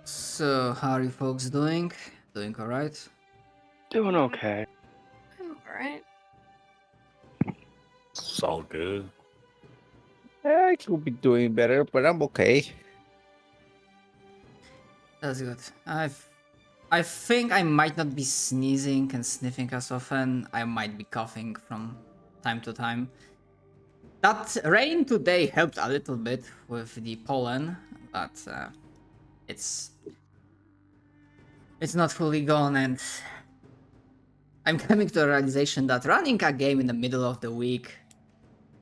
So, how are you folks doing? Doing alright? Doing okay. I'm alright. It's all good. I could be doing better, but I'm okay. That's good. I think I might not be sneezing and sniffing as often. I might be coughing from time to time. That rain today helped a little bit with the pollen, but it's not fully gone, and I'm coming to the realization that running a game in the middle of the week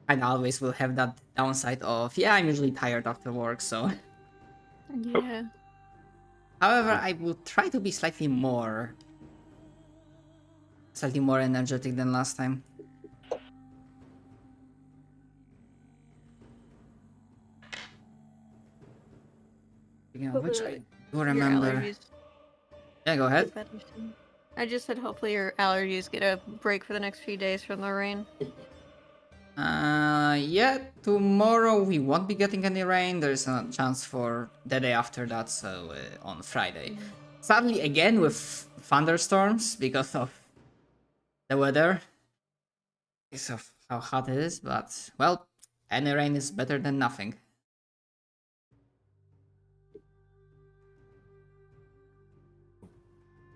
and always will have that downside of, yeah, I'm usually tired after work, so. Yeah. However, I will try to be slightly more energetic than last time. Speaking of which, I do Your remember. allergies Yeah, go get ahead. better soon. I just said hopefully your allergies get a break for the next few days from the rain. Yeah, tomorrow we won't be getting any rain. There's a chance for the day after that, so on Friday. Sadly, again with thunderstorms because of the weather. Because of how hot it is, but, well, any rain is better than nothing.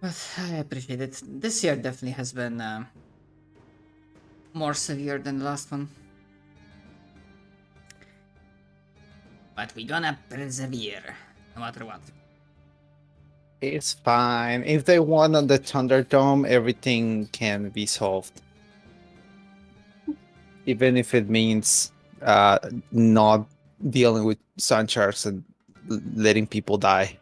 But I appreciate it. This year definitely has been more severe than the last one. But we're gonna persevere, no matter what. It's fine. If they won on the Thunderdome, everything can be solved. Even if it means not dealing with sun sharks and letting people die.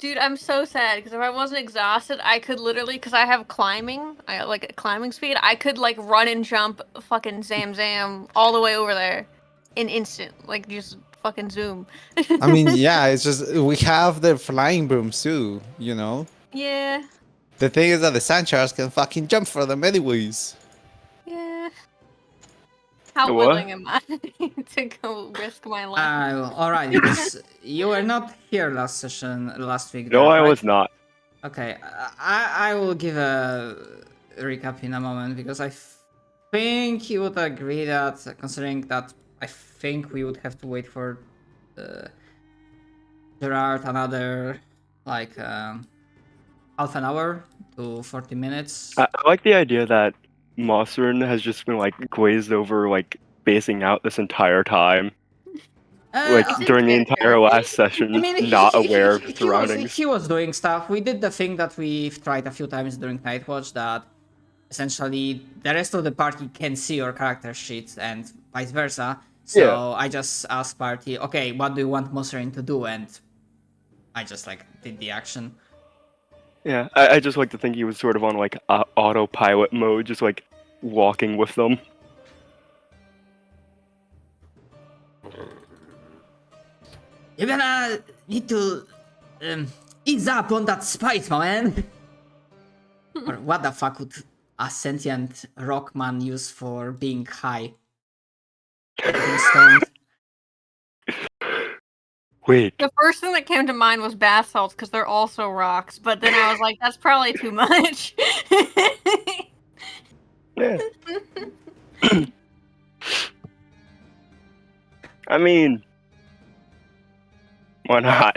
Dude, I'm so sad because if I wasn't exhausted, I could literally, because I have climbing, I like climbing speed, I could like run and jump fucking zam all the way over there in instant, like just fucking zoom. I mean, yeah, it's just we have the flying brooms too, you know? Yeah, The thing is that the sand sharks can fucking jump for them anyways. yeah. How What? willing am I to go risk my life? Alright, because you were not here last week. No, I right? was not. Okay, I will give a recap in a moment because I think you would agree that, considering that I think we would have to wait for Gerard another like half an hour to 40 minutes. I like the idea that Mossern has just been like glazed over, like spacing out this entire time, like He's in during the character. entire last session, I mean, not aware of surroundings. he was doing stuff. We did the thing that we've tried a few times during Nightwatch, that essentially the rest of the party can see your character sheet and vice versa. So Yeah. I just asked party, okay, what do you want Moserin to do? And I just like did the action. Yeah, I just like to think he was sort of on like autopilot mode, just like walking with them. You're gonna need to ease up on that spice, my man. Or what the fuck would a sentient rockman use for being high? Being stoned. Wait, The first thing that came to mind was bath salts because they're also rocks, but then I was like, that's probably too much. yeah. I mean, why not?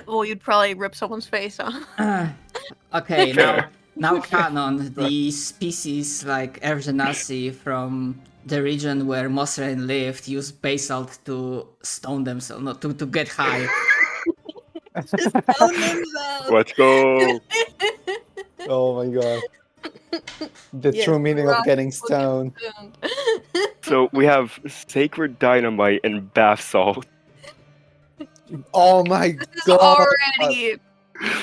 Well, you'd probably rip someone's face off. Okay, now canon, the species like Ergenasi from the region where Mosren lived use basalt to stone themselves, no, to get high. Let's go. Oh my god. The Yes, true meaning of rock getting will get stoned. stoned. So we have sacred dynamite and bath salt. Oh my This is god. already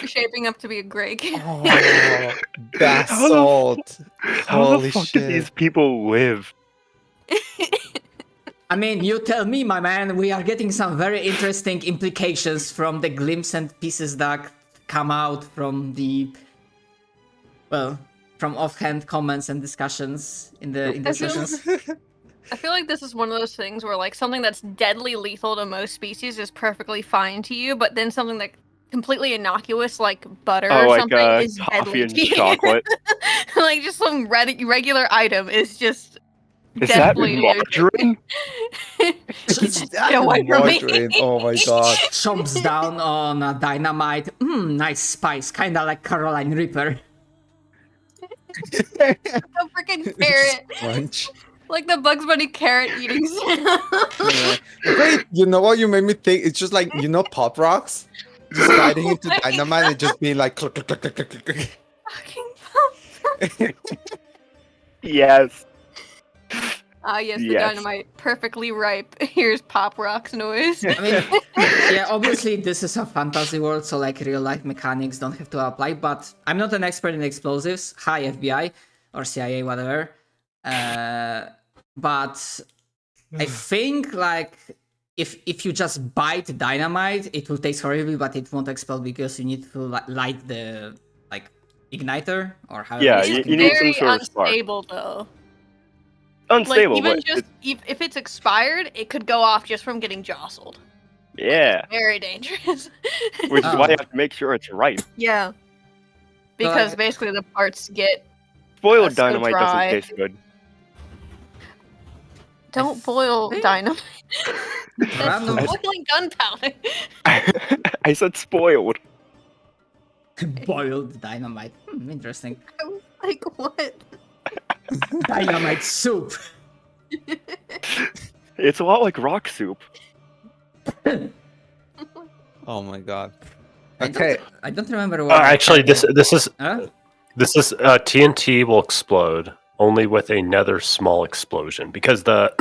shaping up to be a great game. Oh, bath How the salt. How Holy the fuck shit. did these people live? I mean, you tell me, my man, we are getting some very interesting implications from the glimpses and pieces that come out from the, well, from offhand comments and discussions in the I feel- sessions. I feel like this is one of those things where like something that's deadly lethal to most species is perfectly fine to you, but then something that completely innocuous like butter Oh, or like something is coffee deadly and to you. chocolate. Like just some regular item is just Is that deathly to your margarine? Get away from me. Margarine. Oh my god. Chomps down on a dynamite. Nice spice, kinda like Caroline Reaper. A freaking carrot. Crunch. Like the Bugs Bunny carrot eating sound. Yeah. Wait, you know what you made me think? It's just like, Pop Rocks? Just biting into my dynamite and just being like click, click, click, click, click, click, Fucking Pop. Yes. Ah, yes, the Yes. dynamite. Perfectly ripe. Here's Pop Rock's noise. I mean, yeah, obviously this is a fantasy world, so like real life mechanics don't have to apply, but I'm not an expert in explosives. Hi, FBI or CIA, whatever. But I think like if you just bite dynamite, it will taste horribly, but it won't explode because you need to light the like igniter or however. Yeah, it's you fucking need called. some Very sort of spark. unstable, though. Unstable, Like, even but just if it's expired, it could go off just from getting jostled. yeah. Very dangerous. Which is Oh. why you have to make sure it's right. Yeah. Because like- basically the parts get. Spoiled So dynamite dry. doesn't taste good. Don't boil think- dynamite. That's Random- boiling gunpowder. I said spoiled. Boiled dynamite. Interesting. Like, what? Dynamite soup. It's a lot like rock soup. Oh my god. I don't- Okay. I don't remember what. Actually, this is Huh? TNT will explode only with another small explosion because the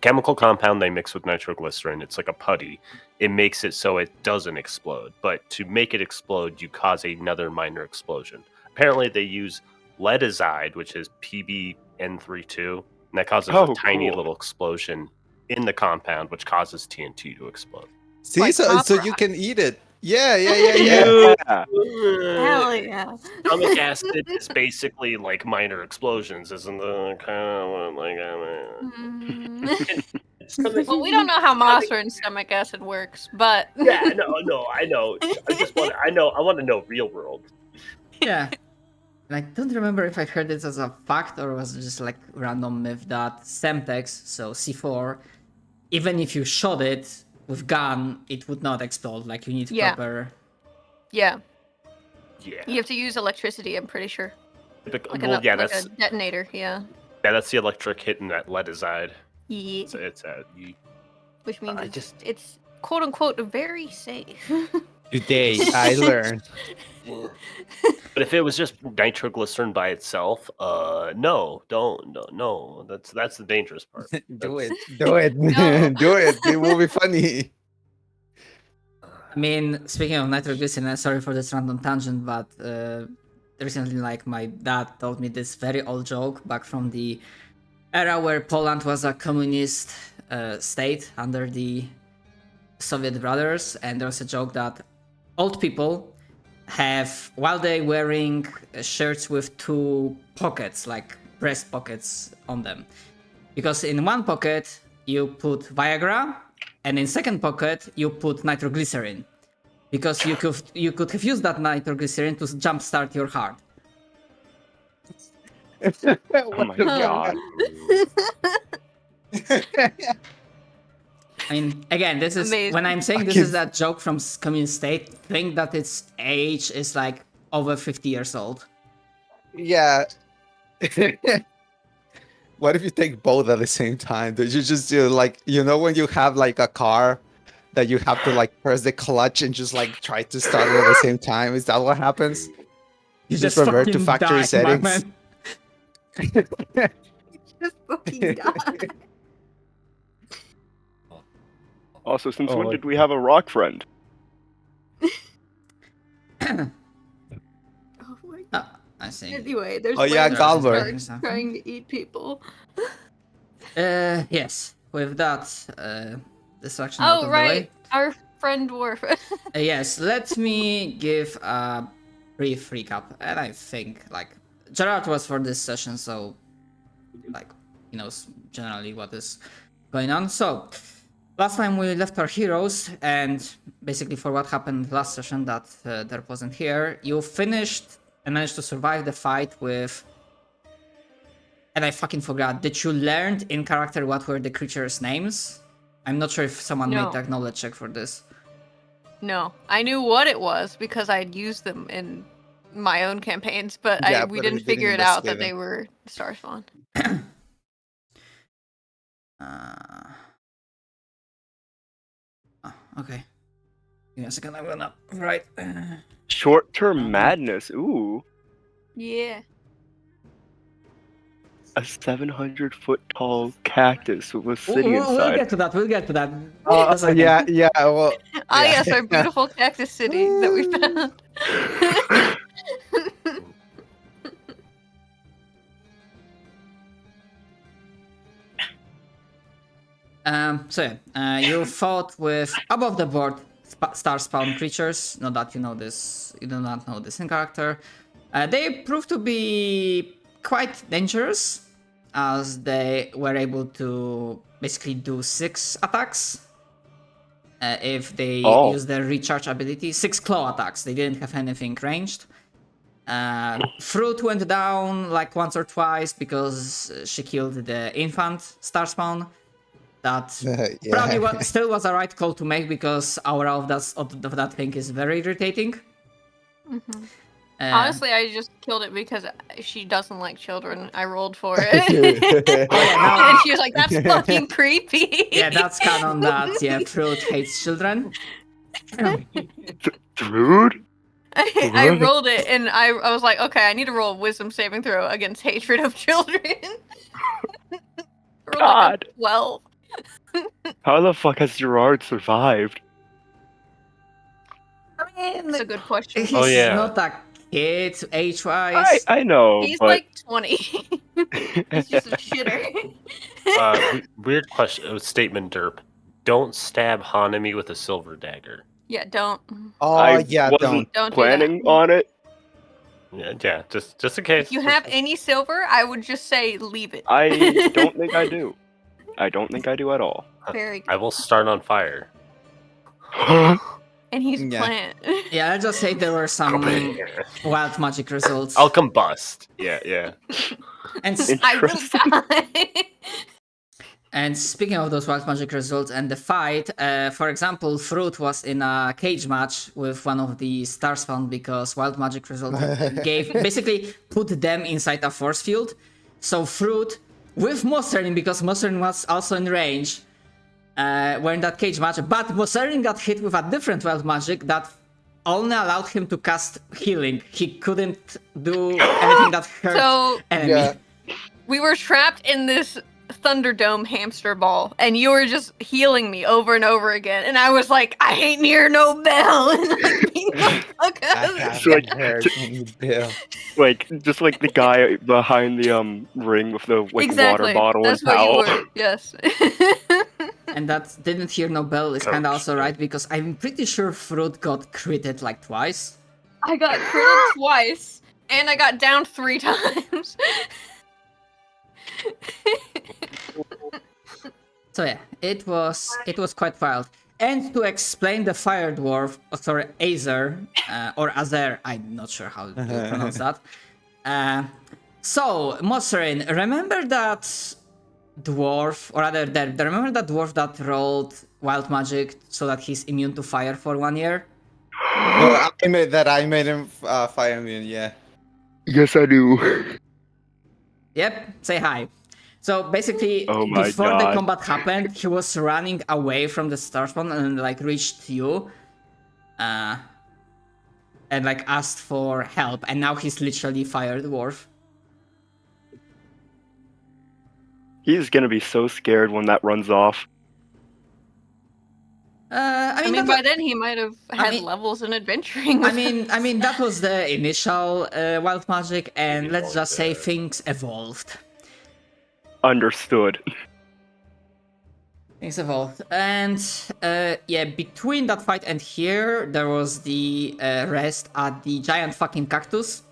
chemical compound they mix with nitroglycerin, it's like a putty. It makes it so it doesn't explode. But to make it explode, you cause another minor explosion. Apparently, they use leadazide, which is PBN32, and that causes Oh, a tiny cool. little explosion in the compound, which causes TNT to explode. See, Like so Pop you Rock. can eat it. Yeah. Yeah. Hell yeah. Stomach acid is basically like minor explosions, isn't the kind of like Well, we don't know how Mossra and stomach acid works, but Yeah, no, I know. I want to know real world. Yeah. And I don't remember if I heard this as a fact or was it just like random myth that Semtex, so C4, even if you shot it with gun, it would not explode. Like you need Yeah. proper. yeah, Yeah, you have to use electricity. I'm pretty sure, like, well, a, yeah, like that's a detonator. Yeah, that's the electric hitting that leadazide. yeah. It's Which means I it's, just- it's quote unquote very safe. Today I learned. But if it was just nitroglycerin by itself, no. That's the dangerous part. Do it. That's- Do it. No. Do it. It will be funny. I mean, speaking of nitroglycerin, sorry for this random tangent, but recently, like my dad told me this very old joke back from the era where Poland was a communist state under the Soviet brothers, and there was a joke that old people have, while they wearing shirts with two pockets, like breast pockets on them, because in one pocket you put Viagra, and in second pocket you put nitroglycerin, because you could have used that nitroglycerin to jumpstart your heart. Oh my god. I mean, again, this is Amazing. when I'm saying this is that joke from communist state. Think that its age is like over 50 years old. Yeah. What if you take both at the same time? Did you just do like, when you have like a car that you have to like press the clutch and just like try to start it at the same time? Is that what happens? You just revert to fucking factory die, my settings. man. Just fucking die. Also, since Oh, when like- did we have a rock friend? Oh my god. I see. Anyway, there's Oh, yeah, lasers Galver. trying to eat people. Yes. With that distraction out Oh of right, our friend dwarf. the way. Yes. Let me give a brief recap, and I think like Gerard was for this session, so like he knows generally what is going on. So, last time we left our heroes, and basically for what happened last session that Derp wasn't here, you finished and managed to survive the fight with... And I fucking forgot, did you learn in character what were the creatures' names? I'm not sure if someone No. made that knowledge check for this. No, I knew what it was because I'd used them in my own campaigns, but Yeah, we but didn't we figure didn't it out that investigate they were star spawn. Okay. Give me a second, I'm gonna write. Short-term madness. Ooh, Yeah. a 700-foot tall cactus with a city We'll inside. get to that, we'll get to that. Oh, That's okay. yeah. Well, Ah, yeah. yes, our beautiful cactus city that we found. You fought with above the board star spawn creatures. Not that you know this, you do not know this in character. They proved to be quite dangerous, as they were able to basically do 6 attacks. If they use their recharge ability, 6 claw attacks. They didn't have anything ranged. Fruit went down like once or twice because she killed the infant star spawn. That Yeah. probably still was a right call to make because aura of that thing is very irritating. Honestly, I just killed it because she doesn't like children. I rolled for it. And she was like, that's fucking creepy. Yeah, that's canon that, yeah, Fruit hates children. Dude? I rolled it and I was like, okay, I need to roll a wisdom saving throw against hatred of children. Rolled like a God. 12. How the fuck has Gerard survived? That's a good question. He's Oh, yeah. not a kid age-wise. I know, He's but like 20. He's just a shitter. Weird question. Statement, Derp. Don't stab Hanami with a silver dagger. Yeah, don't. Oh, I yeah, wasn't Don't do planning that. on it. Yeah, just in case. If you have any silver, I would just say leave it. I don't think I do. I don't think I do at all. Very good. I will start on fire. And he's Yeah. plant. Yeah, let's just say there were some wild magic results. I'll combust. Yeah. And I will die. And speaking of those wild magic results and the fight, for example, Fruit was in a cage match with one of the star spawn because wild magic result basically put them inside a force field. So Fruit with Moserin, because Moserin was also in range, were in that cage match, but Moserin got hit with a different wild magic that only allowed him to cast healing. He couldn't do anything that hurt So enemy. Yeah. we were trapped in this Thunderdome hamster ball, and you were just healing me over and over again. And I was like, I ain't near no bell. And like, beat the fuck I out of it. have So, like, heard any bill. Like just like the guy behind the ring with the like Exactly. water bottle That's and what towel. you were. Yes. And that didn't hear no bell is kind of Coach. also right, because I'm pretty sure Fruit got critted like twice. I got critted twice, and I got down 3 times. So yeah, it was quite wild. And to explain the fire dwarf, Azer, or Azer, I'm not sure how to pronounce that. So, Moserin, remember that dwarf, or rather, remember that dwarf that rolled wild magic so that he's immune to fire for 1 year? No, I made him fire immune, yeah. Yes, I do. Yep, say hi. So basically, Oh my before the God. combat happened, he was running away from the star spawn and like reached you, and like asked for help. And now he's literally fire dwarf. He's gonna be so scared when that runs off. I I mean, that by wa- then he might have had mean- levels in adventuring. I mean that was the initial wild magic, and Maybe let's more just say the- things evolved. Understood. Things evolved, and yeah, between that fight and here, there was the rest at the giant fucking cactus.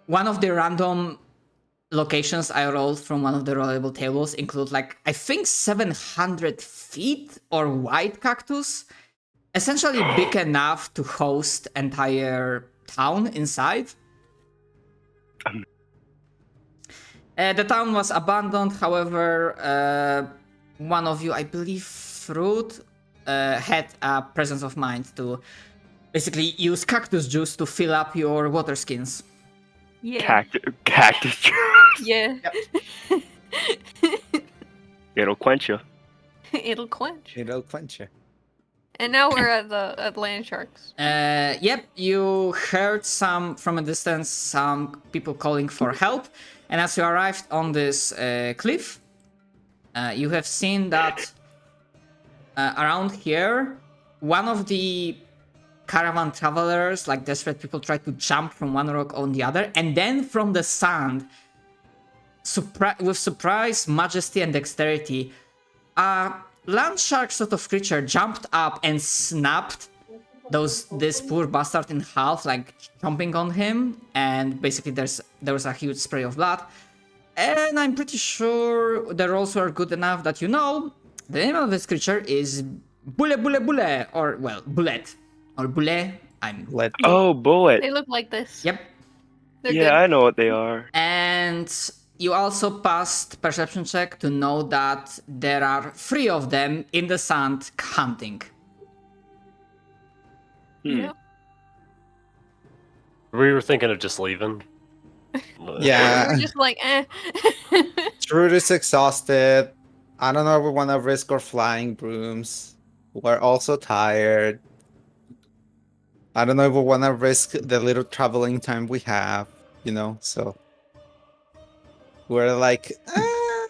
One of the random locations I rolled from one of the rollable tables include like I think 700 feet or wide cactus, essentially big enough to host entire town inside. The town was abandoned, however, one of you, I believe Fruit, had a presence of mind to basically use cactus juice to fill up your water skins. Yeah. Cactus juice. Yeah. It'll quench you. It'll quench. It'll quench you. And now we're at land sharks. Yep, you heard from a distance some people calling for help, and as you arrived on this cliff, you have seen that around here, one of the caravan travelers, like desperate people, try to jump from one rock on the other, and then from the sand, with surprise, majesty, and dexterity, a land shark sort of creature jumped up and snapped this poor bastard in half, like chomping on him, and basically there was a huge spray of blood. And I'm pretty sure the rolls were good enough that you know the name of this creature is Bule Bule Bule, or well, Bullet. Or Bule. Oh, bullet. They look like this. Yep. They're Yeah, I know what they are. And you also passed perception check to know that there are 3 of them in the sand hunting. Yeah. We were thinking of just leaving. Yeah. We're just like, eh. Trude is exhausted. I don't know if we want to risk our flying brooms. We're also tired. I don't know if we want to risk the little traveling time we have, so we're like, I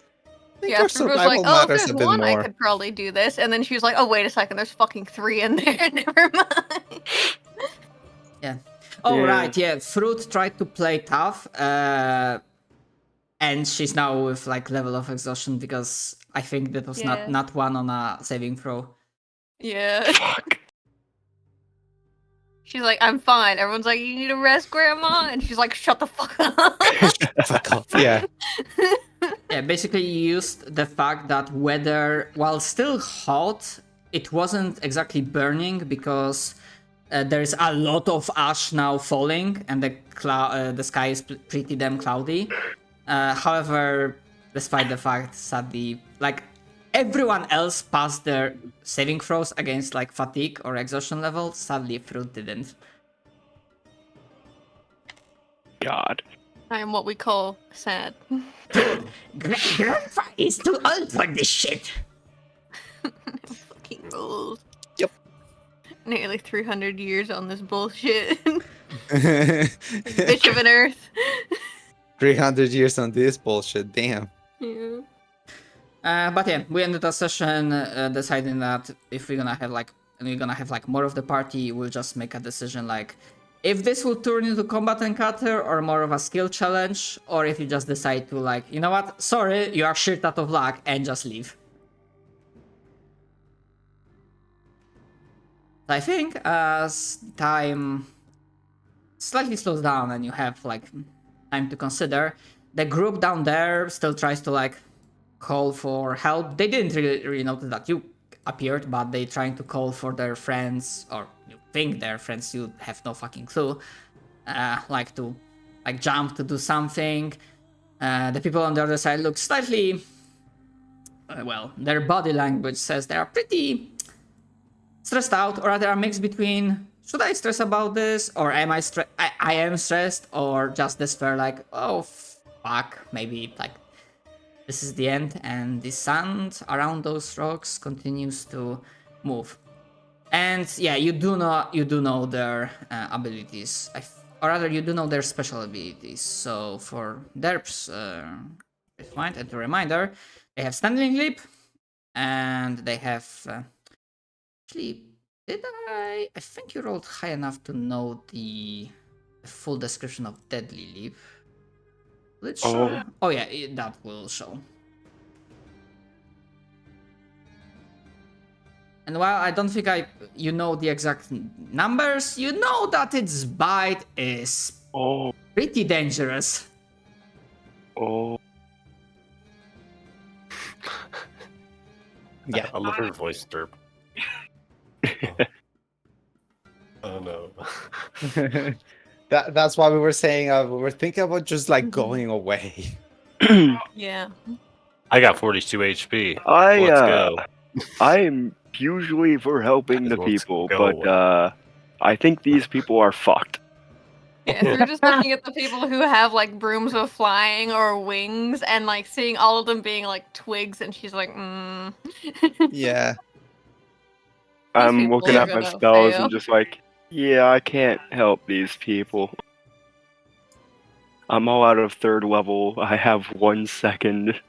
think Yeah, our Fruit was survival like, oh, if matters there's a bit one, I more. could probably do this. And then she was like, oh, wait a second, there's fucking 3 in there. Never mind. Yeah. Oh, Yeah. right, yeah. Fruit tried to play tough, and she's now with like level of exhaustion because I think that was Yeah. not one on a saving throw. Yeah. Fuck. She's like, I'm fine. Everyone's like, you need to rest, Grandma. And she's like, shut the fuck up. Fuck off. Yeah. Yeah, basically you used the fact that weather, while still hot, it wasn't exactly burning because there's a lot of ash now falling and the sky is pretty damn cloudy. However, despite the fact, sadly, like everyone else passed their saving throws against like fatigue or exhaustion level, sadly Fruit didn't. God. I am what we call sad. Grandpa is too old for this shit. Fucking rules. Yep. Nearly 300 years on this bullshit. Bitch of an earth. 300 years on this bullshit. Damn. Yeah. But yeah, we ended the session deciding that if we're gonna have like more of the party, we'll just make a decision like if this will turn into combat encounter or more of a skill challenge, or if you just decide to like, you know what, sorry, you are shit out of luck and just leave. I think as time slightly slows down and you have like time to consider, the group down there still tries to like call for help. They didn't really notice that you appeared, but they trying to call for their friends, or you think they're friends, you have no fucking clue, like to like jump to do something. The people on the other side look slightly, well, their body language says they are pretty stressed out, or rather a mix between should I stress about this, or am I I am stressed, or just despair like, oh fuck, maybe like this is the end, and the sand around those rocks continues to move. And yeah, you do know their abilities, or rather, you do know their special abilities. So for derps, point and a reminder, they have standing leap, and they have actually. Did I think you rolled high enough to know the full description of deadly leap. Will it show? Oh yeah, that will show. And while I don't think you know the exact numbers, you know that its bite is pretty dangerous. Oh. Yeah. I love her voice derp. Oh no. That's why we were saying we were thinking about just like going away. Yeah. I got 42 HP. I Let's go. I'm usually for helping the Let's people, go but away. I think these people are fucked. Yeah, if you're just looking at the people who have like brooms of flying or wings and like seeing all of them being like twigs and she's like, Yeah. I'm people looking are at my gonna spells fail. and just like, yeah, I can't help these people. I'm all out of 3rd level. I have 1 second.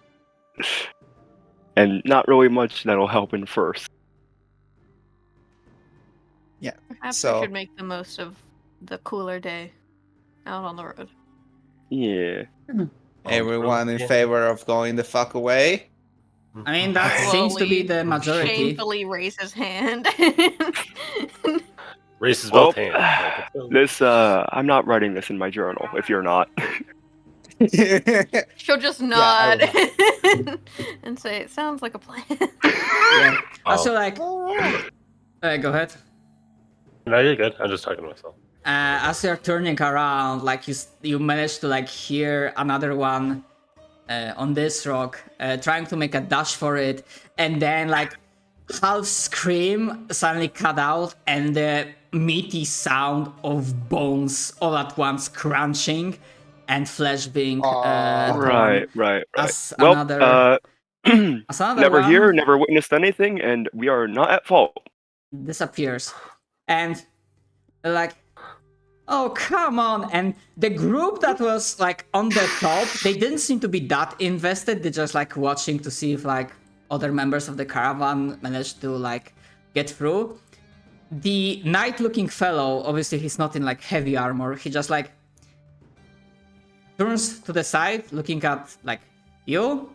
And not really much that'll help in 1st. Perhaps So- we should make the most of the cooler day out on the road. Yeah. Everyone in Yeah. favor of going the fuck away? I mean, that seems to be Slowly, the majority. Shamefully raise his hand. Raises Well, both hands. Like, let's go. this I'm not writing this in my journal if you're not. She'll just I nod will and say, "It sounds like a plan." Yeah. Oh. Also, like, go ahead. No, you're good. I'm just talking to myself. As you're turning around, like you manage to like hear another one on this rock, trying to make a dash for it, and then like half scream suddenly cut out, and the meaty sound of bones all at once crunching, and flesh being torn. Right. As Well, another, as another never one here, never witnessed anything, and we are not at fault. disappears, and they're like, oh, come on. And the group that was like on the top, they didn't seem to be that invested. They're just like watching to see if like other members of the caravan managed to like get through. The knight looking fellow, obviously he's not in like heavy armor. He just like turns to the side, looking at like you,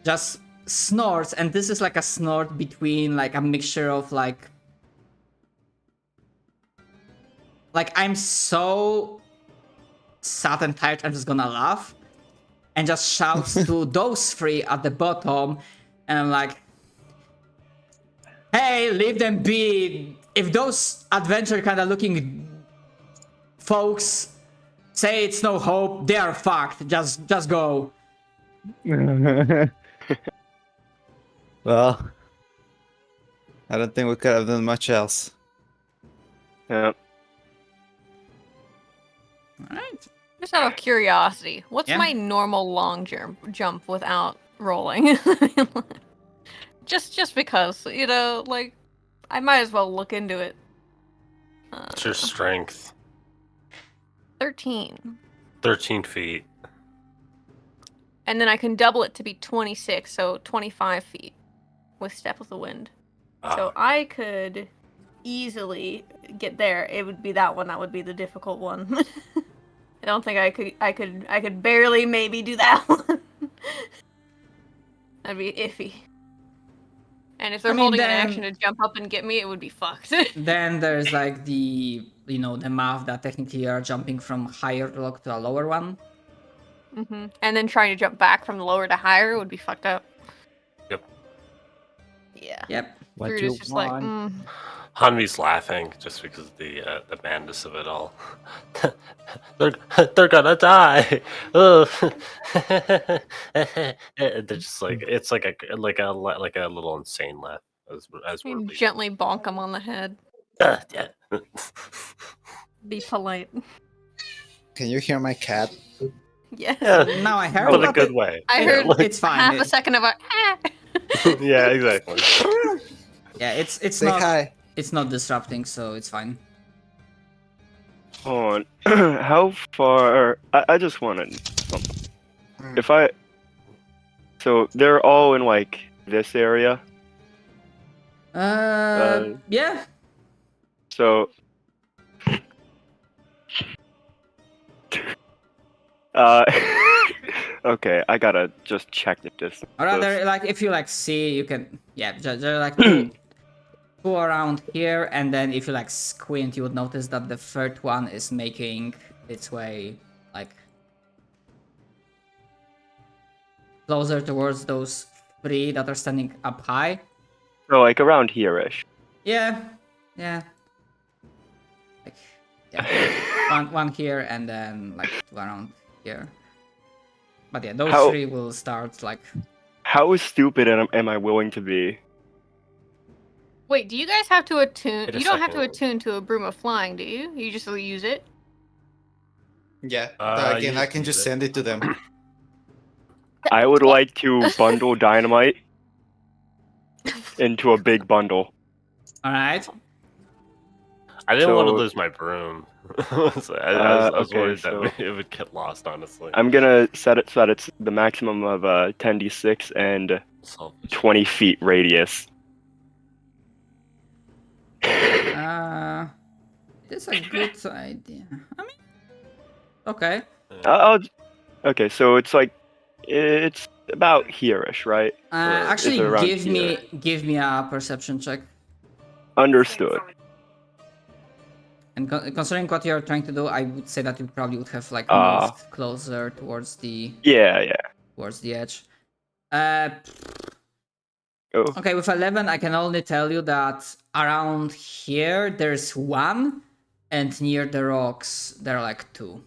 just snorts. And this is like a snort between like a mixture of like I'm so sad and tired, I'm just gonna laugh. And just shouts to those 3 at the bottom. And I'm like, hey, leave them be. If those adventure kind of looking folks say it's no hope, they are fucked. Just go. Well, I don't think we could have done much else. Yeah. Alright. Just out of curiosity, what's Yeah. my normal long jump without rolling? just because, you know, like I might as well look into it. What's your strength? 13. 13 feet. And then I can double it to be 26, so 25 feet with Step with the Wind. So I could easily get there. It would be that one that would be the difficult one. I don't think I could barely maybe do that one. That'd be iffy. And if they're I mean, holding an then- action to jump up and get me, it would be fucked. Then there's like the, you know, the math that technically you're jumping from higher rock to a lower one. And then trying to jump back from the lower to higher would be fucked up. Yep. Yeah. Yep. What Fruit you is just like, want? Hanvi's laughing just because of the madness of it all. they're gonna die. Ugh. They're just like it's like a little insane laugh as we're you leaving. gently bonk him on the head. Yeah. Be polite. Can you hear my cat? Yeah. Yeah, Now I heard but in a what good it- way. I it- heard it's fine. half a It- second of a Yeah, exactly. yeah, it's Say not hi. it's not disrupting, so it's fine. Hold on. How far? I just wanted something. If I. So they're all in like this area. Yeah. So. Okay, I gotta just check the distance. Or rather, like if you like see, you can they're like two around here, and then if you like squint, you would notice that the third one is making its way like closer towards those 3 that are standing up high. So like around here-ish. Yeah, yeah. Like, yeah, one here and then like 2 around here. But yeah, those How- 3 will start like. How stupid am I willing to be? Wait, do you guys have to attune? Wait a You don't have to second. attune to a broom of flying, do you? You just use it. Yeah. You Again, I can use just it. send it to them. I would like to bundle dynamite into a big bundle. All right. I didn't want to So- lose my broom. So I was okay, worried so- that it would get lost, honestly. I'm gonna set it so that it's the maximum of 10d6 and Selfish. 20 feet radius. It's a good idea. I mean, okay. Okay, so it's about here-ish, right? Or is Actually, it around give me a perception check. Understood. And considering what you're trying to do, I would say that you probably would have like Ah. moved closer towards the Yeah. edge. Oh, Okay, with 11, I can only tell you that around here there's 1, and near the rocks there are like 2.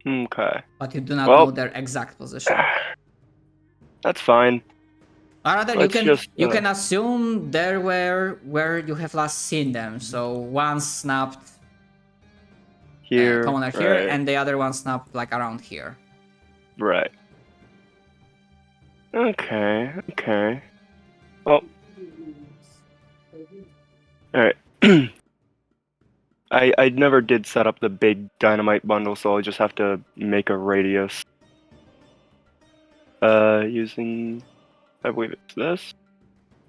okay. But you do not Well- know their exact position. That's fine. Or rather, Let's just, you can assume they're where you have last seen them. So one snapped Here. corner here, right, and the other one snapped like around here. right. Okay. Well. Alright. I never did set up the big dynamite bundle, so I'll just have to make a radius. Using, I believe it's this.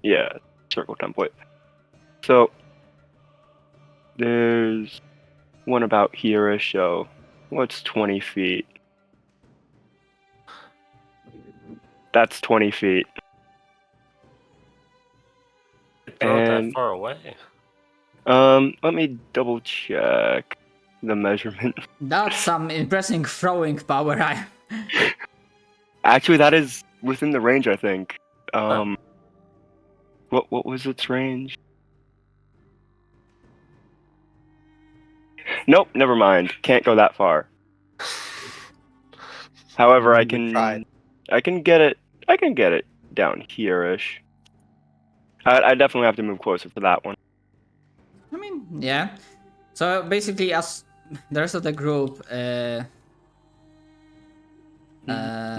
Yeah, circle template. So there's one about here-ish. So what's 20 feet? That's 20 feet. They're not that And- far away. Let me double check the measurement. That's some impressive throwing power. Actually, that is within the range, I think. What was its range? Nope, never mind. Can't go that far. However, I We tried. can get it down here-ish. I definitely have to move closer for that one. I mean, yeah. So basically, as the rest of the group,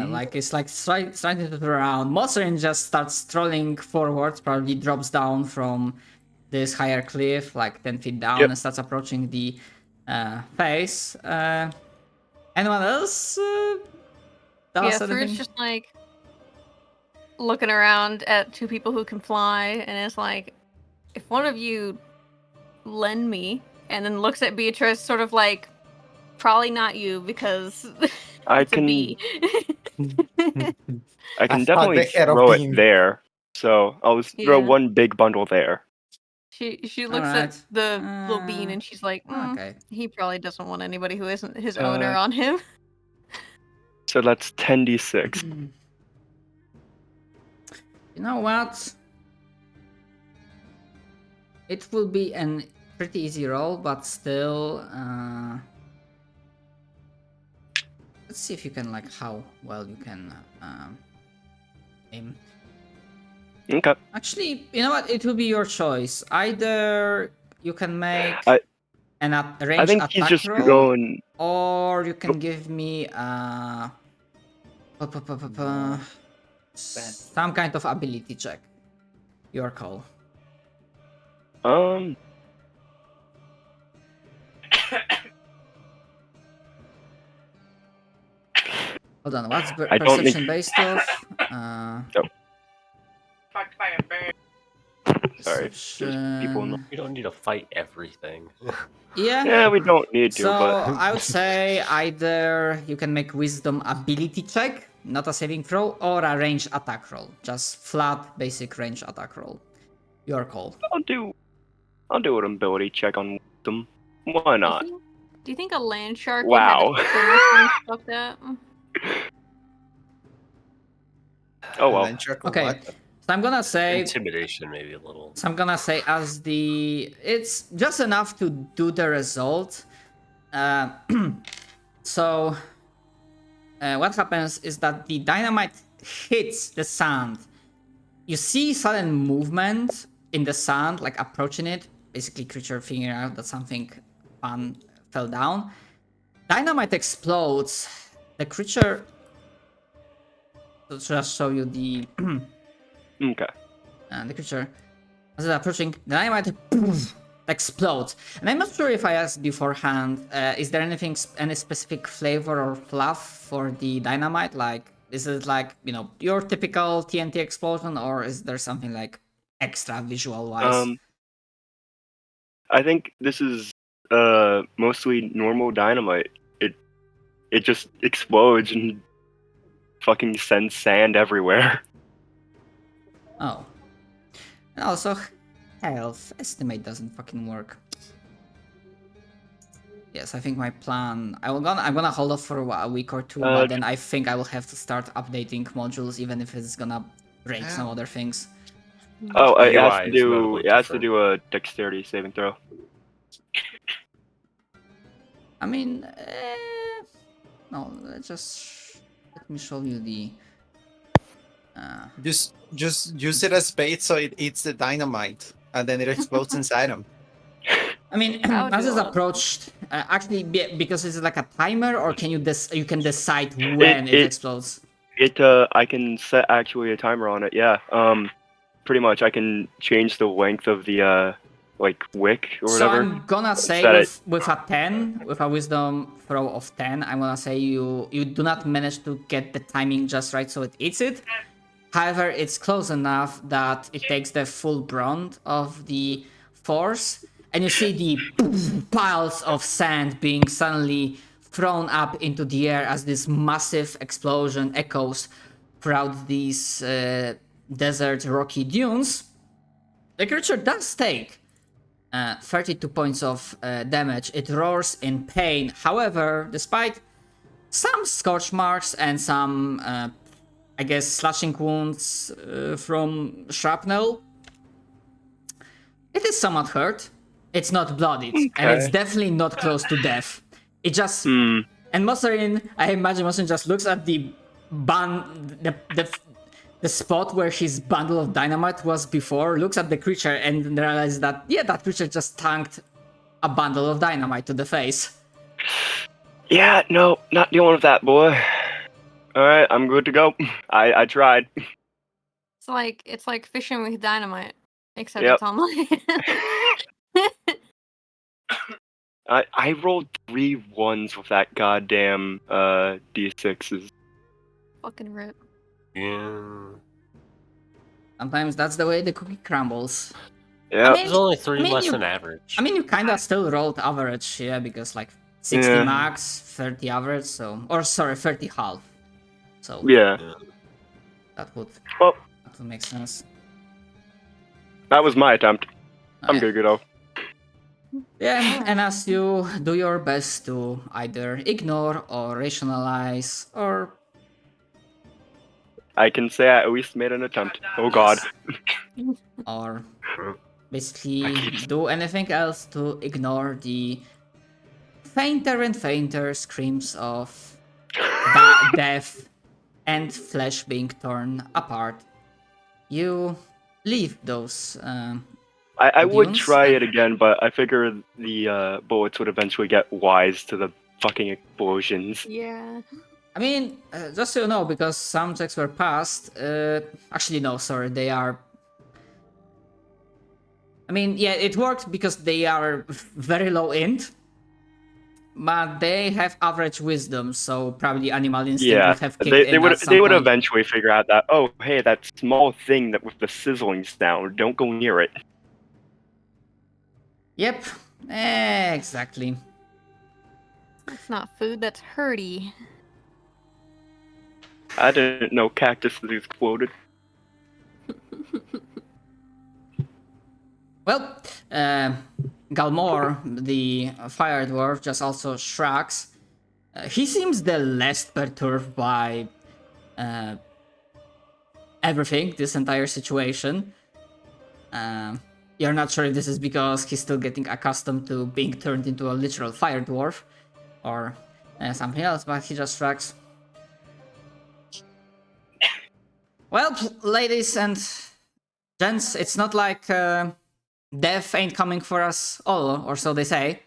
like it's like starting to turn around. Moserin just starts strolling forwards, probably drops down from this higher cliff, like 10 feet down, Yep. and starts approaching the face. Anyone else? Yeah, Does anything? Fruit's just like looking around at 2 people who can fly, and it's like, if one of you lend me, and then looks at Beatrice, sort of like, probably not you because I it's a can bee. I can I thought definitely they had a throw beam. it there. So I'll just throw Yeah. one big bundle there. She looks Alright. at the little bean and she's like, Okay. he probably doesn't want anybody who isn't his owner Uh, on him. So that's 10d6. You know what? It will be an pretty easy roll, but still, let's see if you can how well you can aim. Okay. Actually, you know what? It will be your choice. Either you can make I- an I range think he's attack just roll, going. or you can give me some kind of ability check. Your call. Hold on, what's I don't think- perception based off? Sorry, there's people in the- perception- You don't need to fight everything. Yeah. Yeah, we don't need to, So but I would say either you can make wisdom ability check, not a saving throw, or a range attack roll. Just flat basic range attack roll. Your call. I'll do an ability check on them. Why not? Do you think a land shark Wow. would have its thermal stop that? Oh well. And then check Okay, what? so I'm gonna say. Intimidation, maybe a little. So I'm gonna say as it's just enough to do the result. Uh, so what happens is that the dynamite hits the sand. You see sudden movement in the sand, like approaching it. Basically, creature figuring out that something fun fell down. Dynamite explodes. The creature. To just show you the Okay. the creature, as it's approaching, the dynamite explodes. And I'm not sure if I asked beforehand, is there any specific flavor or fluff for the dynamite? Like, is it like, your typical TNT explosion, or is there something like extra visual-wise? I think this is mostly normal dynamite. It just explodes and fucking sends sand everywhere. Oh. And also, health estimate doesn't fucking work. Yes, I think my plan. I'm gonna hold off for a week or two, but then I think I will have to start updating modules, even if it's gonna break some other things. Oh, The it has UI to is do. notably It has to different. do a dexterity saving throw. I mean, no, let me show you the. Just use it as bait so it eats the dynamite and then it explodes inside him. I mean, That would as be it's a lot. approached, actually, because it's like a timer, or can you you can decide when it explodes? I can set actually a timer on it. Yeah. Pretty much I can change the length of the like wick or So whatever. I'm gonna say Set it. with a 10, with a wisdom throw of 10, I'm gonna say you do not manage to get the timing just right, so it eats it. However, it's close enough that it takes the full brunt of the force, and you see the piles of sand being suddenly thrown up into the air as this massive explosion echoes throughout these desert rocky dunes. The creature does take 32 points of damage. It roars in pain. However, despite some scorch marks and some, I guess, slashing wounds from shrapnel, it is somewhat hurt. It's not bloodied, and it's Okay. definitely not close to death. It just... Hmm. And Mosarin, I imagine Mosarin just looks at the spot where his bundle of dynamite was before, looks at the creature, and realizes that, yeah, that creature just tanked a bundle of dynamite to the face. Yeah. No, not dealing with that, boy. All right, I'm good to go. I tried. It's like fishing with dynamite, except Yep. it's online. I rolled 3 1s with that goddamn d6s. Fucking rip. Yeah. Sometimes that's the way the cookie crumbles. Yeah. mean- There's only 3 I mean, less you- than average. I mean, you kinda still rolled average, yeah, because like 60 Yeah. max, 30 average, so... Or sorry, 30 half. So Yeah. that would make sense. That was my attempt. I'm Yeah. good to go. Yeah, and as you do your best to either ignore or rationalize or... I can say I at least made an attempt. Oh god. or basically do anything else to ignore the fainter and fainter screams of death and flesh being torn apart. You leave those. I would Dunes? try it again, but I figure the bullets would eventually get wise to the fucking explosions. Yeah. I mean, just so you know, because some checks were passed. Actually, no, sorry, they are. I mean, yeah, it worked because they are very low int, but they have average wisdom, so probably animal instinct Yeah, would have kicked they in would at some they would point. eventually figure out that, oh hey, that small thing that with the sizzling sound, don't go near it. Yep, exactly. That's not food, that's hurdy. I didn't know cactuses exploded. Well, Galmor, the fire dwarf, just also shrugs. He seems the less perturbed by everything, this entire situation. You're not sure if this is because he's still getting accustomed to being turned into a literal fire dwarf, or something else, but he just shrugs. Well, ladies and gents, it's not like death ain't coming for us all, or so they say.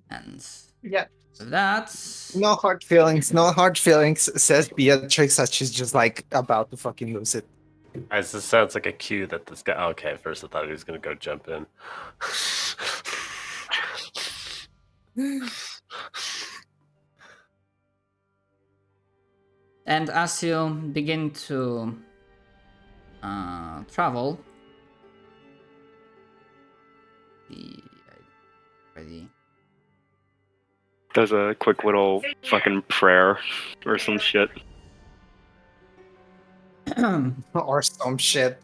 And Yeah. with that, No hard feelings. No hard feelings, says Beatrix as she's just like about to fucking lose it. As this sounds like a cue that this guy. Okay, first I thought he was gonna go jump in. and as you begin to travel, ready. Does a quick little fucking prayer or some shit. Or some shit.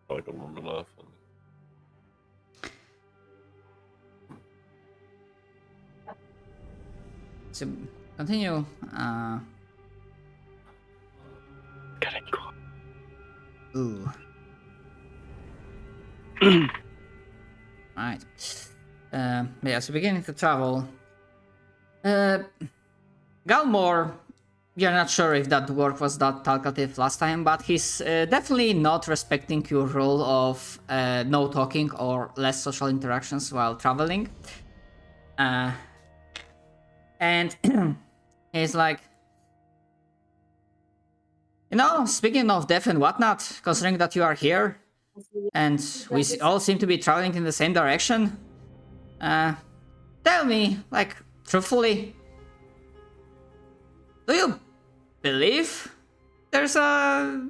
Like a warm enough. To continue, Getting cool. ooh. Right. Yeah, so beginning to travel. Galmore, you're not sure if that dwarf was that talkative last time, but he's definitely not respecting your rule of no talking or less social interactions while traveling. And he's like, speaking of death and whatnot, considering that you are here, and we all seem to be traveling in the same direction, tell me, like, truthfully, do you believe there's a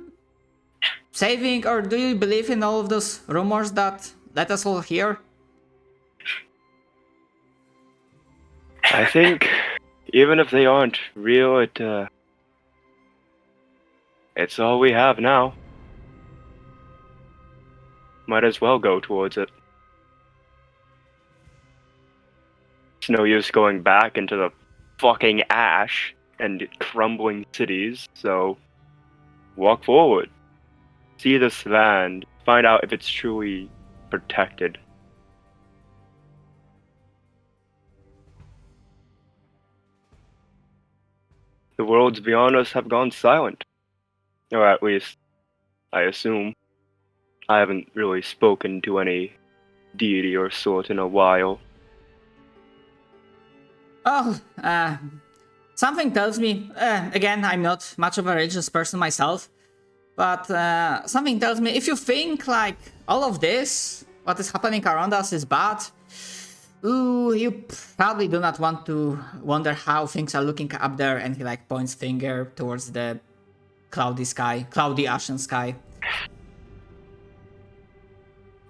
saving, or do you believe in all of those rumors that let us all hear? I think even if they aren't real, it's all we have now. Might as well go towards it. It's no use going back into the fucking ash and crumbling cities, so walk forward. See this land, find out if it's truly protected. The worlds beyond us have gone silent. Or at least, I assume. I haven't really spoken to any deity or sort in a while. Oh, something tells me, again, I'm not much of a religious person myself, but something tells me if you think like all of this, what is happening around us is bad, ooh, you probably do not want to wonder how things are looking up there, and he like points finger towards the cloudy ashen sky.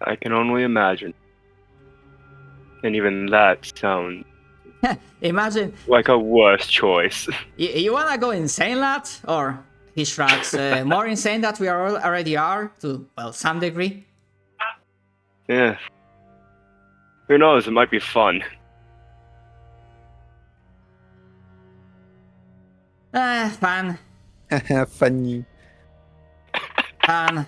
I can only imagine. And even that sounds Imagine, like a worse choice. you wanna go insane, lad? Or, he shrugs, more insane that we already are, to, well, some degree. Yeah. Who knows, it might be fun. Fun. Funny. Fun.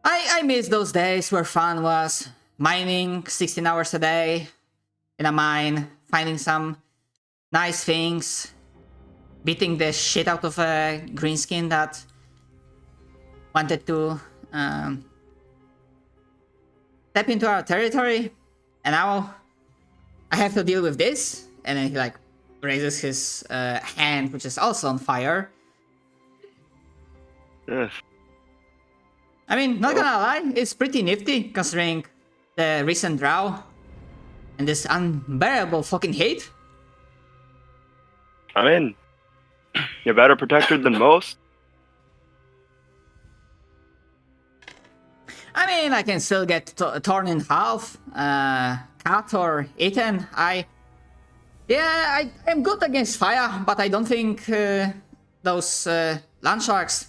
I miss those days where fun was mining 16 hours a day in a mine, finding some nice things, beating the shit out of a greenskin that wanted to step into our territory, and now I have to deal with this. And then he like raises his hand, which is also on fire. Yes. I mean, not gonna lie, it's pretty nifty considering the recent drought and this unbearable fucking heat. I mean, you're better protected than most. I mean, I can still get torn in half, cut or eaten. I'm good against fire, but I don't think those land sharks.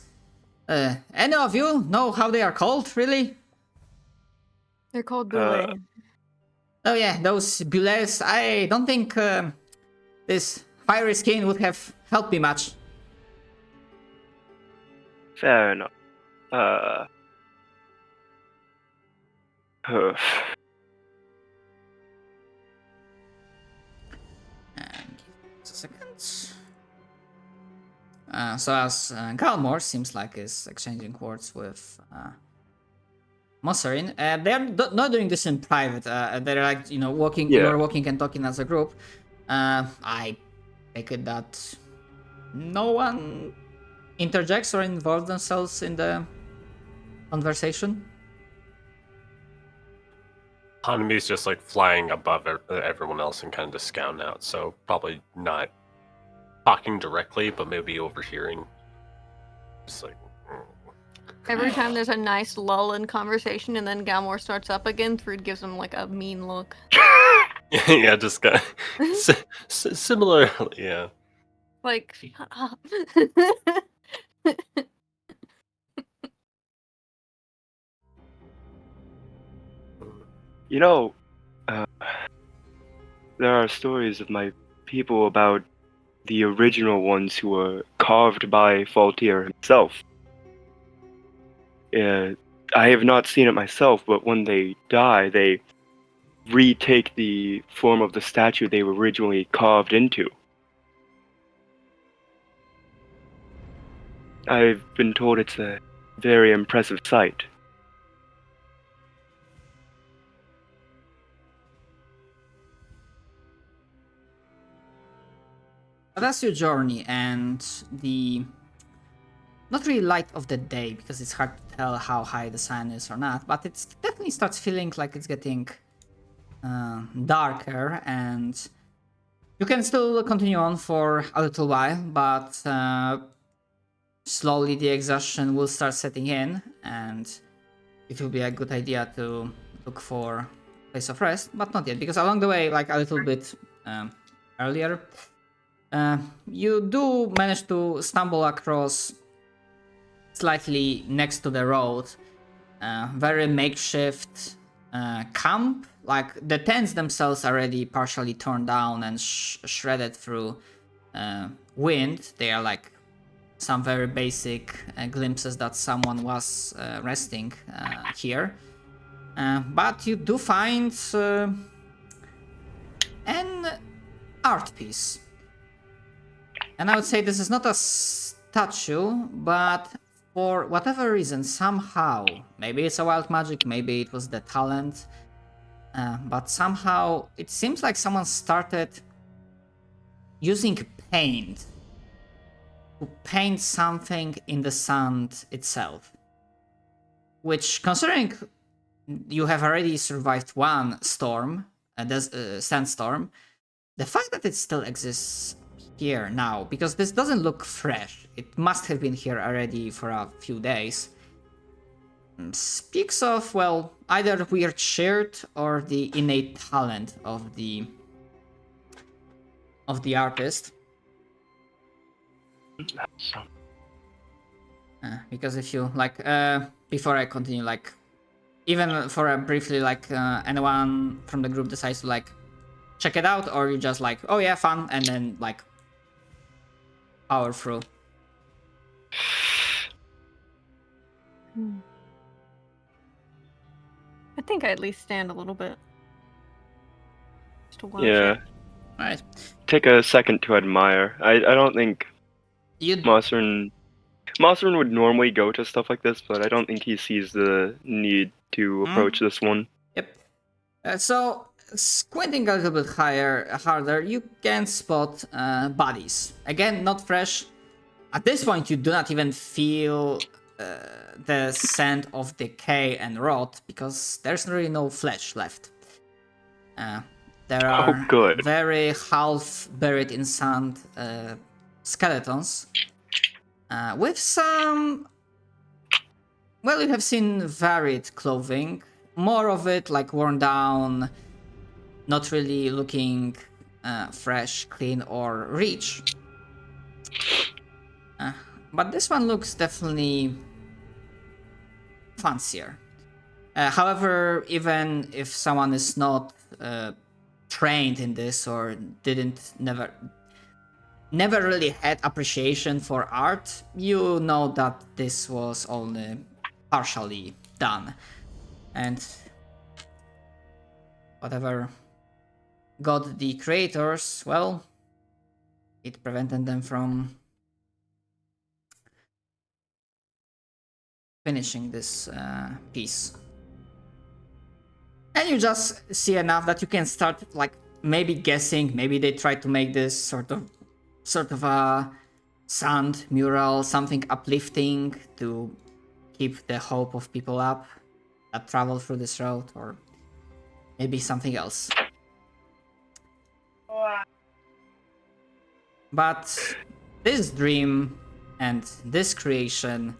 Any of you know how they are called, really? They're called Boule. Oh yeah, those bullets. I don't think this fiery skin would have helped me much. Fair enough. Huh. And give us a second. So as Galmor seems like is exchanging words with Mosserin, they're not doing this in private. They're like, you know, walking. Yeah. You're walking and talking as a group. I take it that no one interjects or involves themselves in the conversation. Hanami's just like flying above everyone else and kind of just scouting out, so probably not talking directly, but maybe overhearing. Just like. Every time there's a nice lull in conversation and then Galmor starts up again, Thrud gives him like a mean look. Yeah, just kind of similar. Yeah. Like, shut up. You know, there are stories of my people about the original ones who were carved by Faultier himself. I have not seen it myself, but when they die, they retake the form of the statue they were originally carved into. I've been told it's a very impressive sight. But that's your journey and the not really light of the day, because it's hard to tell how high the sun is or not, but it definitely starts feeling like it's getting darker, and you can still continue on for a little while, but slowly the exhaustion will start setting in, and it will be a good idea to look for a place of rest, but not yet, because along the way, like a little bit earlier, you do manage to stumble across slightly next to the road, very makeshift camp. Like the tents themselves are already partially torn down and shredded through wind. They are like some very basic glimpses that someone was resting here. But you do find an art piece. And I would say this is not a statue, but for whatever reason, somehow, maybe it's a wild magic, maybe it was the talent, but somehow it seems like someone started using paint to paint something in the sand itself. Which, considering you have already survived one storm, a sandstorm, the fact that it still exists here now, because this doesn't look fresh, it must have been here already for a few days, speaks of, well, either weird shirt or the innate talent of the artist. Because if you like, before I continue, like, even for a briefly, like, anyone from the group decides to like check it out, or you just like, oh yeah, fun, and then like power through. I think I at least stand a little bit. Just to watch Yeah. it. Alright. Take a second to admire. I don't think You'd Mosserin would normally go to stuff like this, but I don't think he sees the need to approach this one. Yep. So, squinting a little bit harder, you can spot bodies. Again, not fresh. At this point, you do not even feel the scent of decay and rot, because there's really no flesh left. There are good. very half buried in sand skeletons. With some... Well, you have seen varied clothing. More of it like worn down, not really looking fresh, clean, or rich. But this one looks definitely fancier. However, even if someone is not trained in this or never really had appreciation for art, you know that this was only partially done. And whatever got the creators, well, it prevented them from finishing this piece. And you just see enough that you can start like maybe guessing. Maybe they tried to make this sort of a sand mural, something uplifting to keep the hope of people up that travel through this road, or maybe something else. But this dream and this creation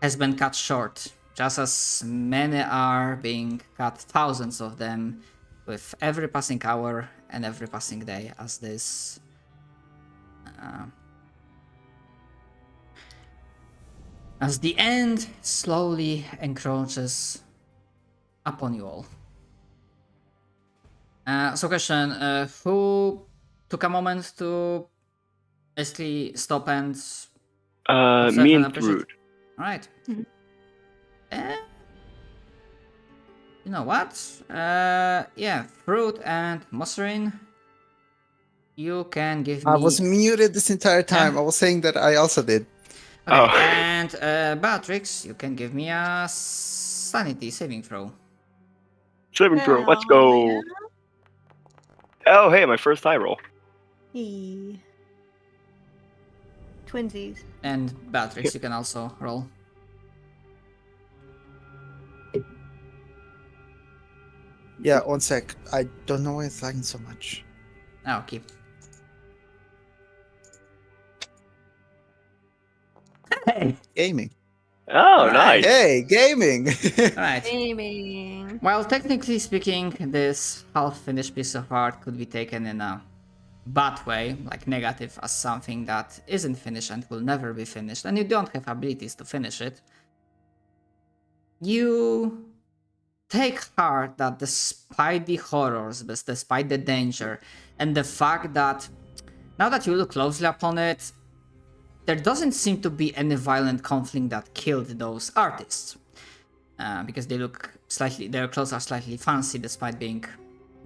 has been cut short, just as many are being cut, thousands of them, with every passing hour and every passing day, as this as the end slowly encroaches upon you all. So question, who took a moment to basically stop and observe Me and and appreciate? Brood. Alright. Mhm. You know what? Yeah, Fruit and Mosserin, you can give me... I was muted this entire time. Yeah. I was saying that I also did. Okay, Oh. and Beatrix, you can give me a sanity saving throw. Saving throw. Let's Hell go. yeah. Oh, hey, my first die roll. Hey. Twinsies. And Beatrix, you can also roll. Yeah, one sec. I don't know why it's lagging so much. Ah, okay. Hey! Gaming. Oh, Alright. nice. Hey, gaming! Alright. Gaming. Well, technically speaking, this half-finished piece of art could be taken in a bad way, like negative, as something that isn't finished and will never be finished, and you don't have abilities to finish it. You take heart that despite the horrors, despite the danger, and the fact that now that you look closely upon it, there doesn't seem to be any violent conflict that killed those artists. Because they look slightly, their clothes are slightly fancy despite being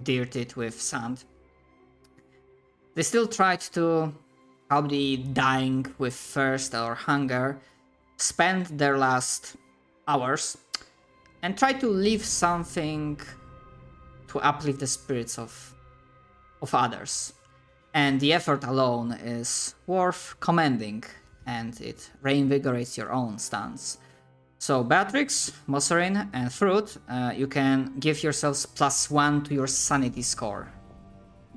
dirtied with sand. They still tried to, probably dying with thirst or hunger, spend their last hours and try to leave something to uplift the spirits of others. And the effort alone is worth commending, and it reinvigorates your own stance. So Beatrix, Mosserin, and Fruit, you can give yourselves +1 to your sanity score.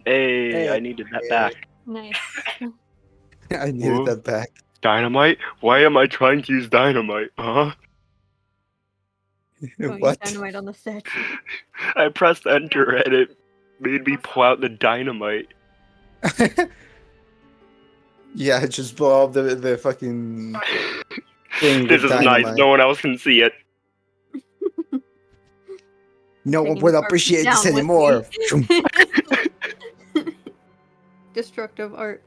Hey, I needed that back. Nice. I needed Whoa. that back. Dynamite? Why am I trying to use dynamite? Huh? Don't use What? dynamite on the statue. I pressed enter and it made me pull out the dynamite. Yeah, just blow up the fucking thing This with is nice. dynamite. No one else can see it. No one Taking will the carpet appreciate this down with anymore. me. Destructive art.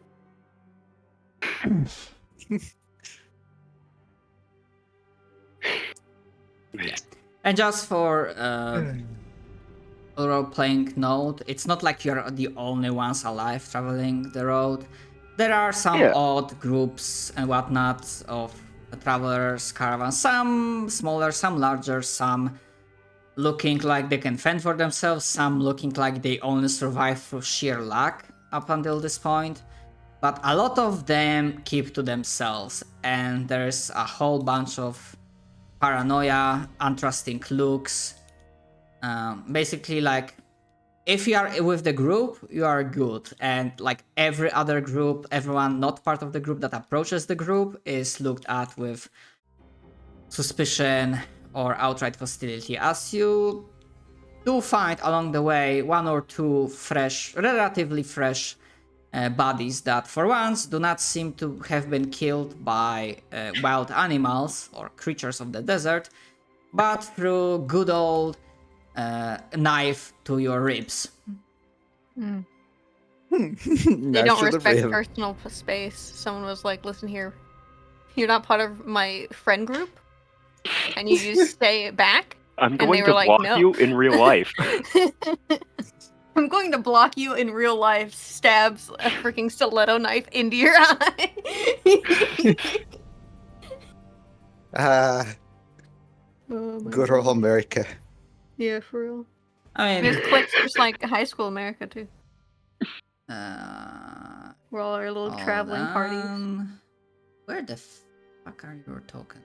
And just for role-playing note, it's not like you're the only ones alive traveling the road. There are some Yeah. odd groups and whatnot of travelers, caravans, some smaller, some larger, some looking like they can fend for themselves, some looking like they only survive through sheer luck up until this point. But a lot of them keep to themselves, and there's a whole bunch of paranoia, untrusting looks. Basically, like, if you are with the group, you are good, and like every other group, everyone not part of the group that approaches the group is looked at with suspicion or outright hostility, as you do find along the way one or two fresh, relatively fresh bodies that for once do not seem to have been killed by wild animals or creatures of the desert, but through good old knife to your ribs. They don't respect personal space. Someone was like, "Listen here, you're not part of my friend group, and you just stay back." I'm And going they to were like, block "No." you in real life. I'm going to block you in real life. Stabs a freaking stiletto knife into your eye. Oh my Good old God. America. Yeah, for real. I mean, There's clips just like high school America too. uh, We're all our little hold traveling parties. on. Where the fuck are your tokens?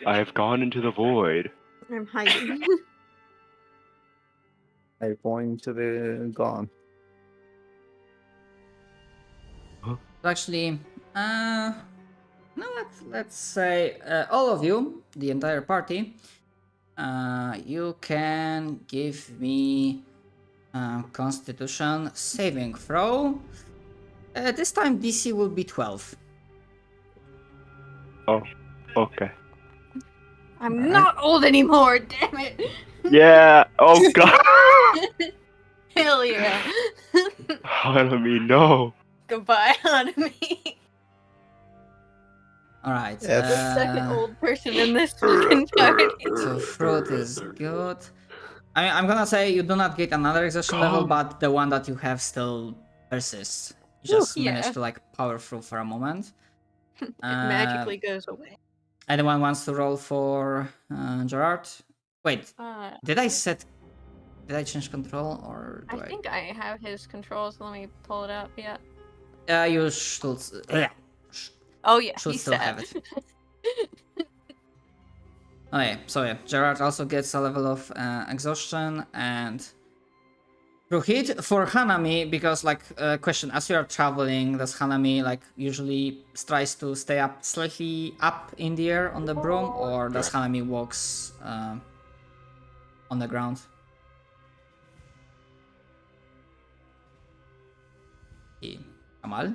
I have gone into the void. I'm hiding. I'm going to the gone. Actually, no, let's say all of you, the entire party, you can give me Constitution saving throw. This time DC will be 12. Oh, okay. I'm not old anymore, damn it. Yeah. Oh god. Hell yeah. Hanami, no. Goodbye, Hanami. Alright. Yes. Second old person in this fucking party. So fruit is good. I'm gonna say you do not get another exhaustion level, but the one that you have still persists. You just Yeah. managed to like power through for a moment. It magically goes away. Anyone wants to roll for Gerard? Wait, did I change control or do I think I have his controls. Let me pull it up. Yeah. You should. Oh yeah. Should He's still sad. have it. Okay, so yeah, Gerard also gets a level of exhaustion and through heat for Hanami because like question as you are traveling, does Hanami like usually tries to stay up slightly up in the air on the broom or does Hanami walks on the ground? Kamal?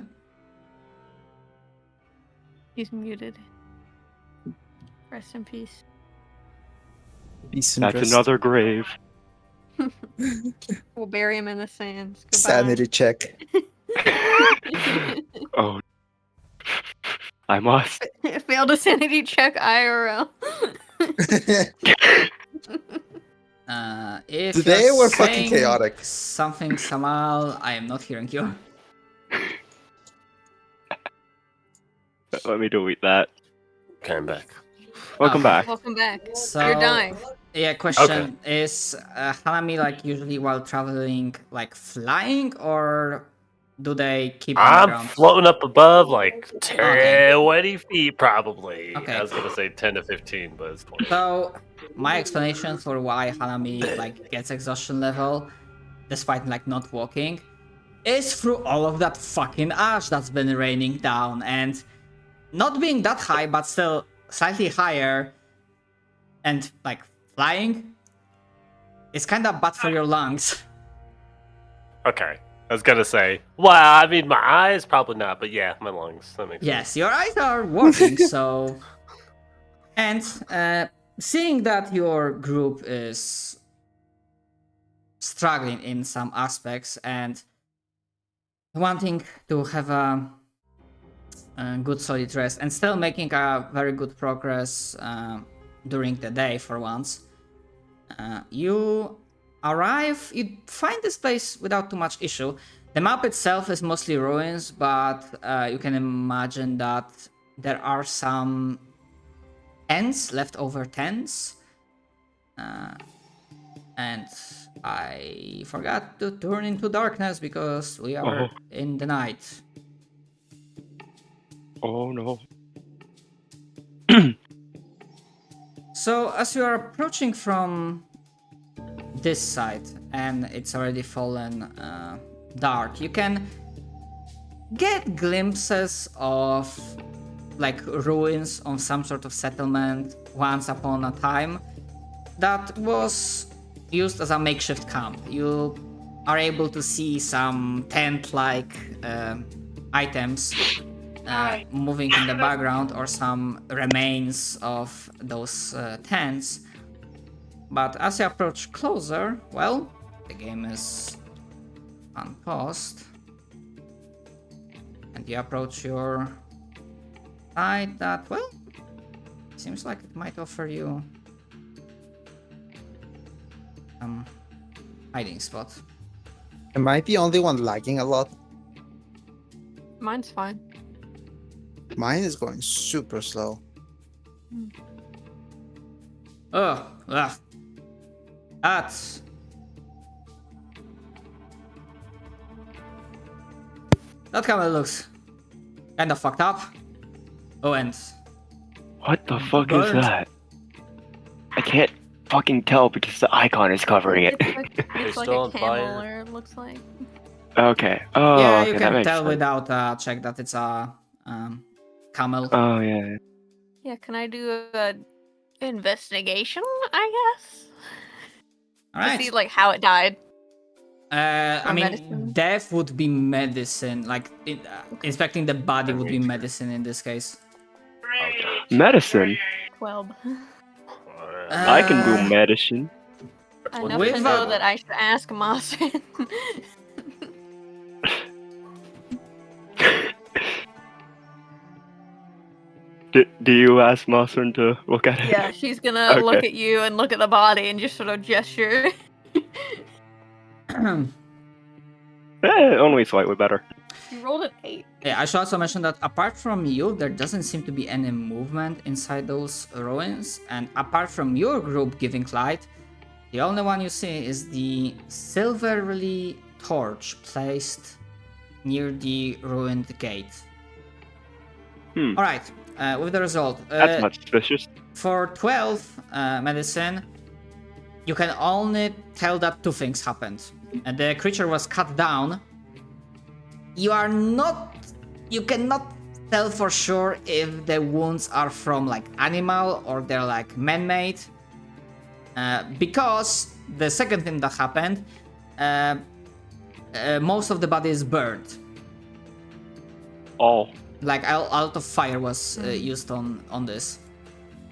He's muted. Rest in peace. Peace and That's rest. another grave. We'll bury him in the sands. Goodbye. Sanity check. Oh. I must. Failed a sanity check IRL. If Today you're we're fucking saying chaotic. something, Samal, I am not hearing you. Let me delete that. Okay, I'm back. Welcome back. Welcome back. So, You're dying. Yeah, question is Hanami like usually while traveling like flying or do they keep on the I'm ground? floating up above like Okay. 20 feet probably. Okay. I was gonna say 10 to 15, but it's 20. So my explanation for why Hanami like gets exhaustion level despite like not walking is through all of that fucking ash that's been raining down and not being that high but still slightly higher and like flying is kind of bad for your lungs. Okay. I was gonna say, well, I mean, my eyes probably not, but yeah, my lungs. That makes Yes, your eyes are working, so. And seeing that your group is struggling in some aspects and wanting to have a good solid rest and still making a very good progress during the day for once, you arrive, you find this place without too much issue. The map itself is mostly ruins, but you can imagine that there are some tents, leftover tents. And I forgot to turn into darkness because we are in the night. Oh no. So as you are approaching from this side and it's already fallen dark, you can get glimpses of like ruins of some sort of settlement once upon a time that was used as a makeshift camp. You are able to see some tent-like items moving in the background or some remains of those tents. But as you approach closer, well, the game is unpaused. And you approach your side that, well, seems like it might offer you some hiding spot. Am I the only one lagging a lot? Mine's fine. Mine is going super slow. Oh, ugh. That's... That camera looks kind of fucked up. Oh, and What the fuck is Burnt. that? I can't fucking tell because the icon is covering it. It's like still a on camel, fire? or it looks like. Okay. Oh, yeah, okay, you that can makes tell sense. without a check that it's a camel. Oh yeah. Yeah, can I do a investigation? I guess All to right. see like how it died. I mean, medicine. death would be medicine. Like inspecting the body would be Nature. medicine in this case. Okay. Medicine. 12. I can do Uh, medicine. That's what Enough they to With know a- that I should ask Masen. Do you ask Mason to look at it? Yeah, she's gonna look Okay. at you and look at the body and just sort of gesture. Only slightly better. You rolled an 8. Yeah, I should also mention that apart from you, there doesn't seem to be any movement inside those ruins. And apart from your group giving light, the only one you see is the silverly torch placed near the ruined gate. Hmm. Alright, with the result. That's not suspicious. For 12 medicine, you can only tell that two things happened. The creature was cut down. You cannot tell for sure if the wounds are from like animal or they're like man-made. Because the second thing that happened, most of the body is burned. Oh. Like a lot of fire was used on this.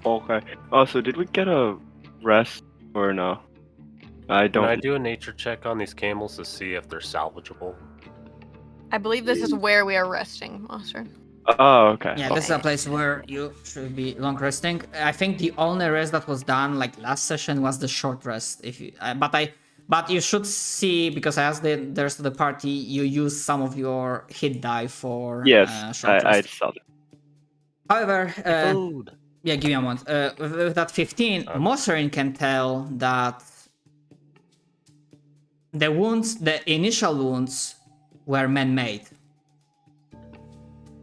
Okay. Oh, so did we get a rest or no? I Can I don't. do a nature check on these camels to see if they're salvageable? I believe this is where we are resting, Monster. Oh, okay. Yeah, this is a place where you should be long resting. I think the only rest that was done like last session was the short rest. If you, but you should see, because I asked the rest of the party, you use some of your hit die for Yes, short I rest. saw that. However, Food. yeah, give me a moment. With that 15, Mosserin can tell that the wounds, the initial wounds, were man-made.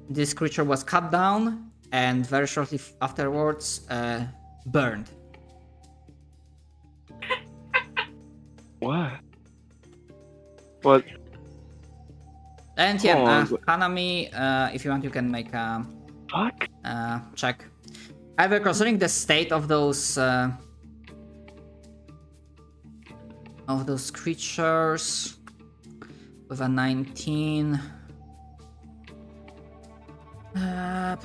This creature was cut down and very shortly afterwards burned. What? What? And yeah, Oh, Hanami, if you want, you can make a Fuck? check. However, considering the state of those creatures, with a 19. I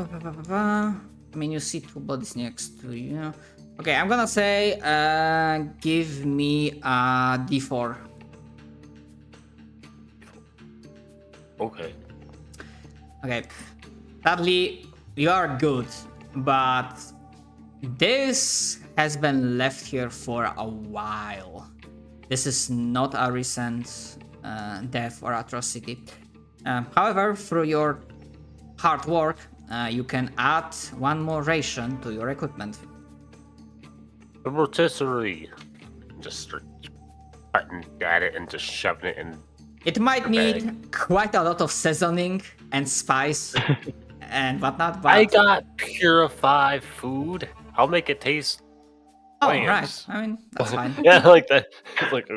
mean, you see two bodies next to you. Okay, I'm gonna say, give me a d4. Okay. Okay, sadly, you are good, but this has been left here for a while. This is not a recent death or atrocity. However, through your hard work, you can add one more ration to your equipment. A rotisserie. Just start cutting at it and just shoving it in. It might Your need bag. quite a lot of seasoning and spice and whatnot, but... I got purified food. I'll make it taste. Oh, clams. right. I mean, that's fine. Yeah, like that. Like,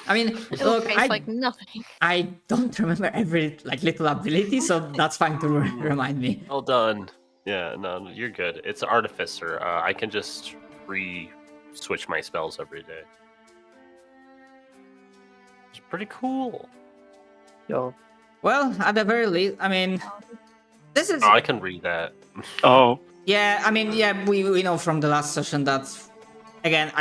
I mean, It'll look, taste like nothing. I don't remember every like little ability, so that's fine to remind me. well done. Yeah, no, you're good. It's artificer. I can just switch my spells every day. It's pretty cool. Yo, Well, at the very least, I mean, this is... Oh, I can read that. Oh. Yeah, I mean, yeah, we know from the last session that, again,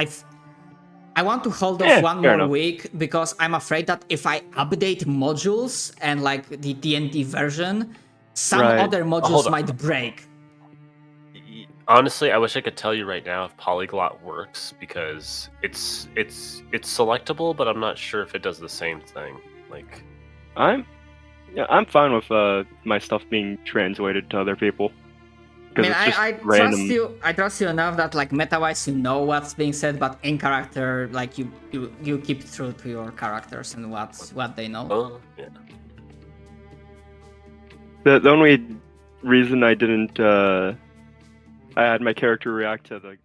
I want to hold off Yeah, one fair more enough. week because I'm afraid that if I update modules and like the TNT version, some Right. other Hold modules on. might break. Honestly, I wish I could tell you right now if Polyglot works because it's selectable, but I'm not sure if it does the same thing. Like, I'm fine with my stuff being translated to other people. I mean, It's just I random. trust you. I trust you enough that like meta-wise, you know what's being said, but in character, like you keep true to your characters and what they know. oh yeah. The only reason I didn't I had my character react to the